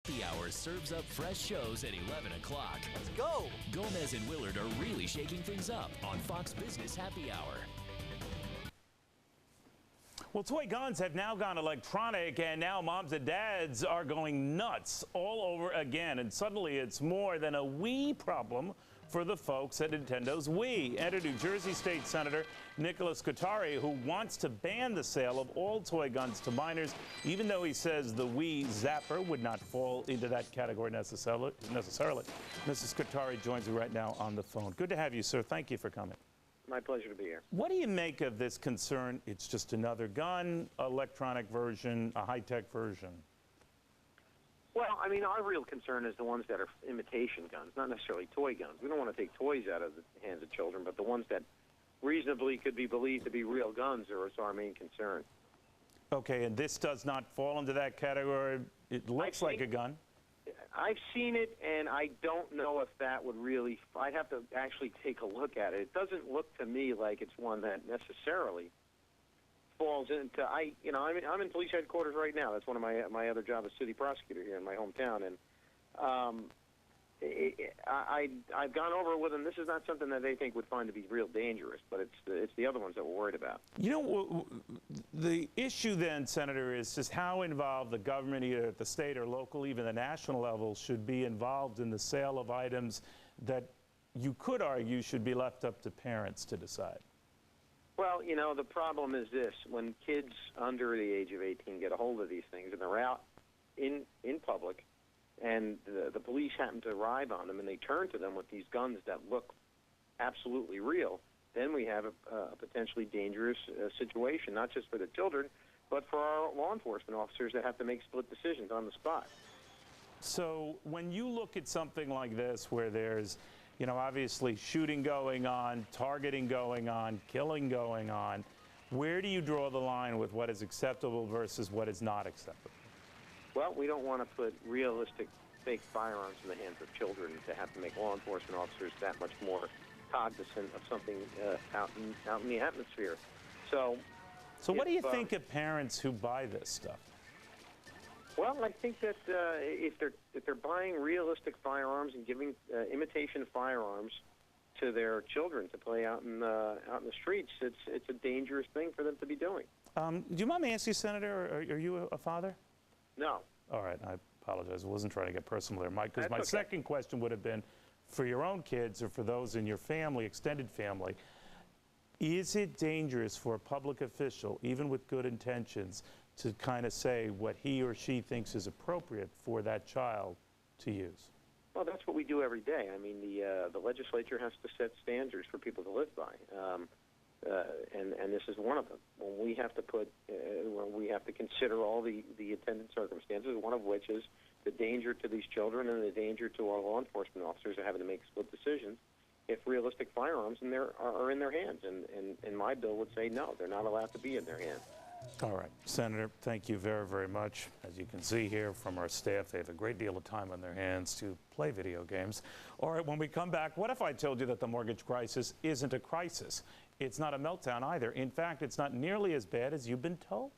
The Hour serves up fresh shows at 11 o'clock. Let's go. Gomez and Willard are really shaking things up on Fox Business Happy Hour. Well, toy guns have now gone electronic, and now moms and dads are going nuts all over again. And suddenly it's more than a Wii problem for the folks at Nintendo's Wii. Enter New Jersey State Senator Nicholas Scutari, who wants to ban the sale of all toy guns to minors, even though he says the Wii Zapper would not fall into that category necessarily. Mrs. Scutari joins me right now on the phone. Good to have you, sir. Thank you for coming. My pleasure to be here. What do you make of this concern? It's just another gun, electronic version, a high-tech version. Well, I mean, our real concern is the ones that are imitation guns, not necessarily toy guns. We don't want to take toys out of the hands of children, but the ones that reasonably could be believed to be real guns are our main concern. Okay, and this does not fall into that category. It looks like a gun. I've seen it, and I don't know if that would really. I'd have to actually take a look at it. It doesn't look to me like it's one that necessarily falls into. I'm in police headquarters right now. That's one of my other jobs as city prosecutor here in my hometown, and I've gone over it with them. This is not something that they think would find to be real dangerous, but it's the other ones that we're worried about. You know, the issue then, Senator, is just how involved the government, either at the state or local, even the national level, should be involved in the sale of items that you could argue should be left up to parents to decide. Well, you know, the problem is this. When kids under the age of 18 get a hold of these things and they're out in public, and the police happen to arrive on them and they turn to them with these guns that look absolutely real, then we have a potentially dangerous situation, not just for the children, but for our law enforcement officers that have to make split decisions on the spot. So when you look at something like this where there's, you know, obviously shooting going on, targeting going on, killing going on, where do you draw the line with what is acceptable versus what is not acceptable? Well, we don't want to put realistic fake firearms in the hands of children to have to make law enforcement officers that much more cognizant of something out in the atmosphere. So what do you think of parents who buy this stuff? Well, I think that if they're buying realistic firearms and giving imitation firearms to their children to play out in the streets, it's a dangerous thing for them to be doing. Do you mind me asking you, Senator, are you a father? No. All right, I apologize. I wasn't trying to get personal there, Mike, because my okay. second question would have been for your own kids or for those in your family, extended family. Is it dangerous for a public official, even with good intentions, to kind of say what he or she thinks is appropriate for that child to use? Well, that's what we do every day. I mean, the legislature has to set standards for people to live by. And this is one of them. When we have to consider all the attendant circumstances, one of which is the danger to these children and the danger to our law enforcement officers are having to make split decisions if realistic firearms are in their hands. And my bill would say no, they're not allowed to be in their hands. All right, Senator, thank you very, very much. As you can see here from our staff, they have a great deal of time on their hands to play video games. All right, when we come back, what if I told you that the mortgage crisis isn't a crisis? It's not a meltdown either. In fact, it's not nearly as bad as you've been told.